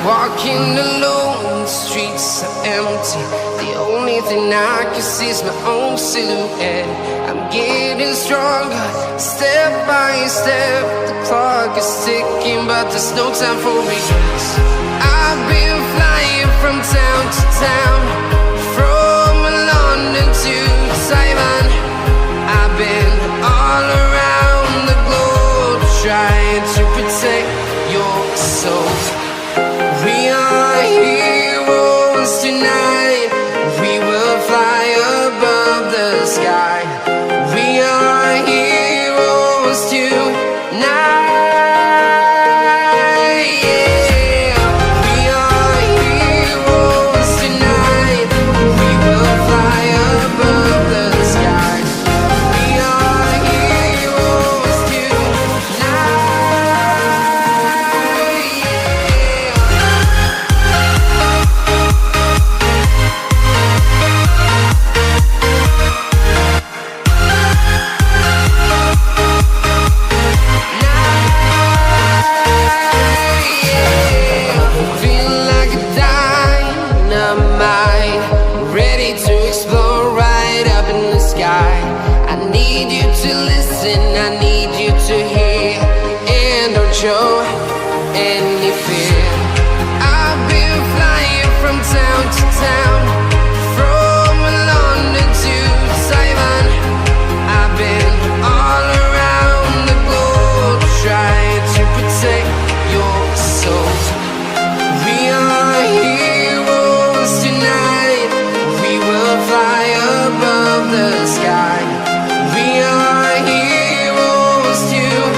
Walking alone, the streets are empty. The only thing I can see is my own silhouette. I'm getting stronger, step by step. The clock is ticking, but there's no time for regrets. I've been flying from town to town, from London to Taiwan. I've been all around the globe, trying to protect your soul. We are heroes tonight. We will fly above the sky. We are heroes tonight. Yeah. We are heroes tonight. We will fly above the sky. We are heroes tonight. Show any fear. I've been flying from town to town, from London to Taiwan. I've been all around the globe, trying to protect your soul. We are heroes tonight. We will fly above the sky. We are heroes tonight.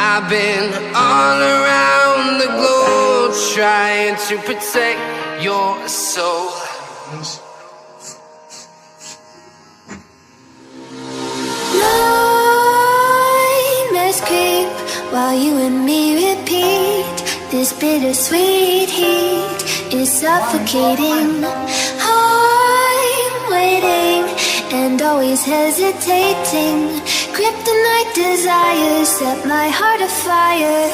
I've been all around the globe, trying to protect your soul. Nightmares creep while you and me repeat. This bittersweet heat is suffocating. I'm waiting and always hesitating. Kryptonite desires set my heart afire.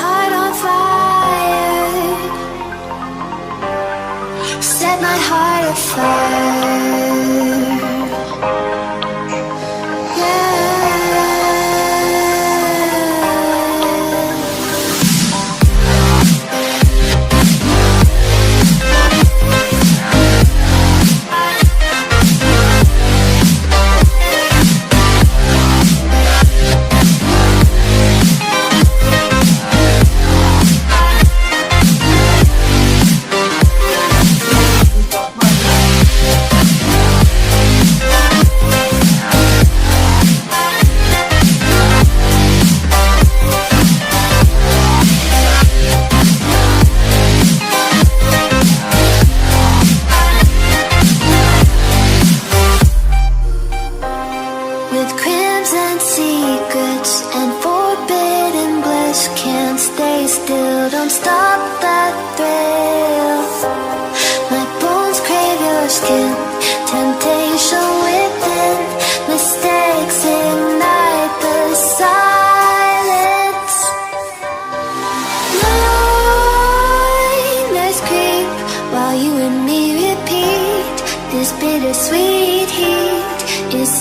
Heart on fire. Set my heart afire.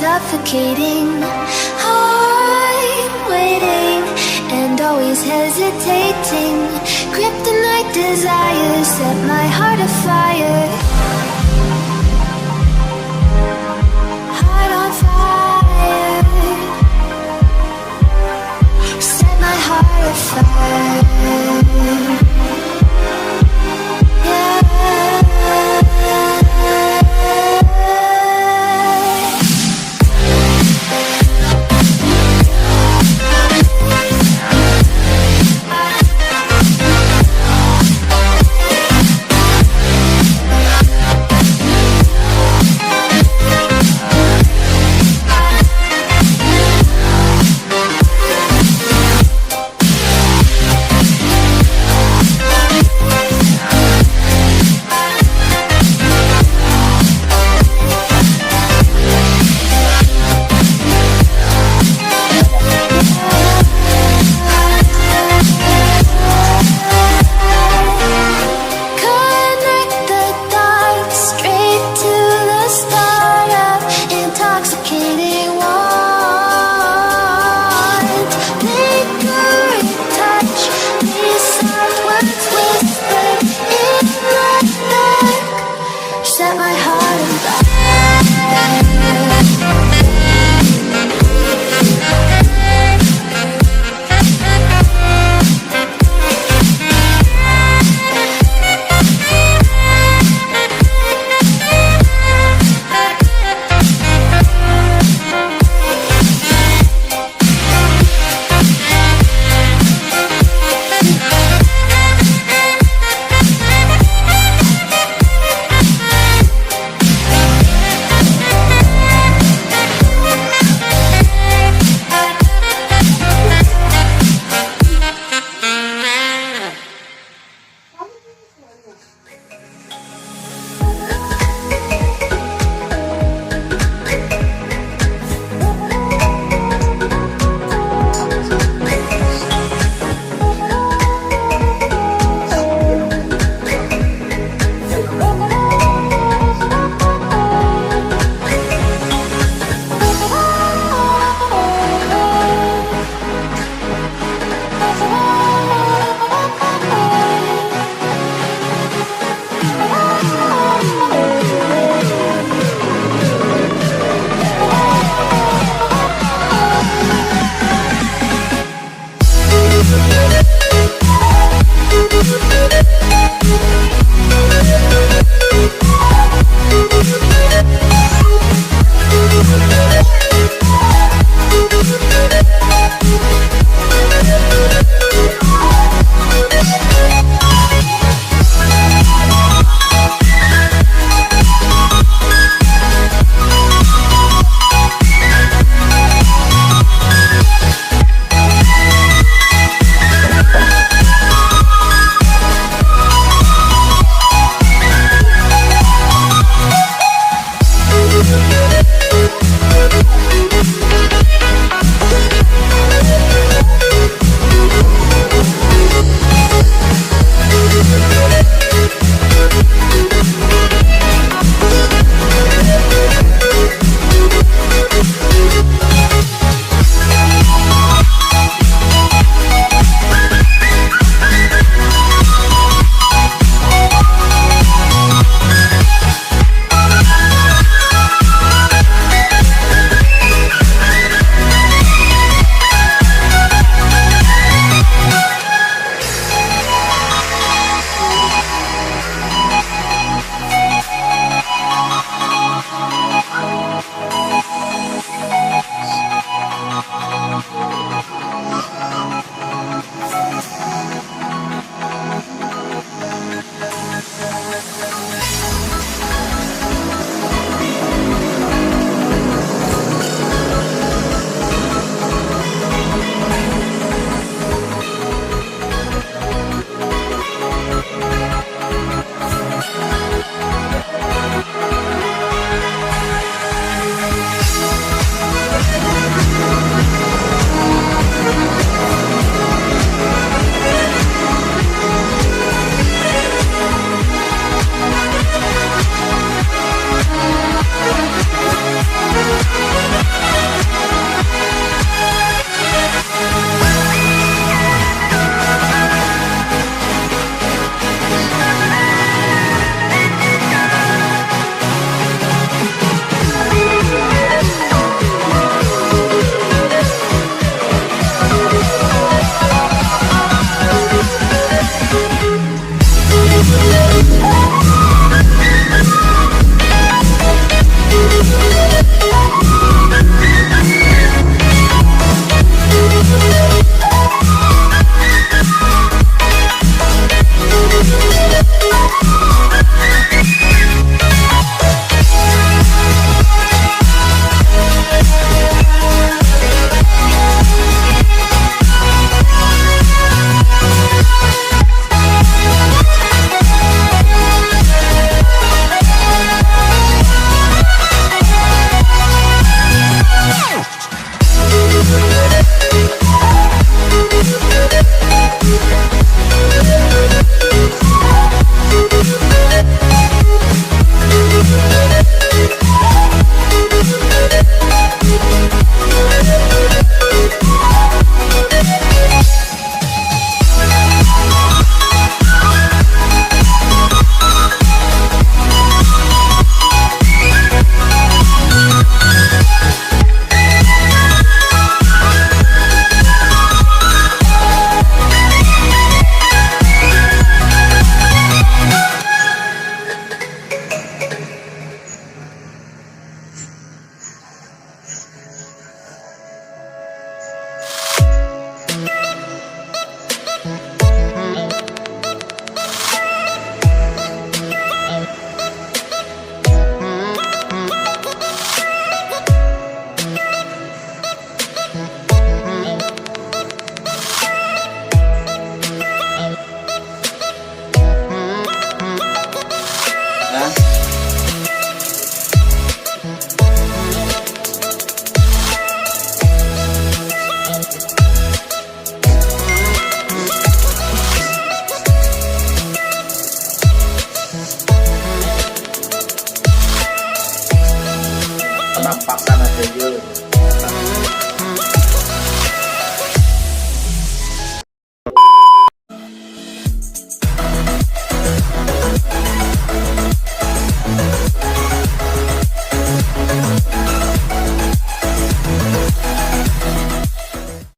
suffocating. I'm waiting and always hesitating. Kryptonite desires set my heart afire. Heart on fire. Set my heart afire.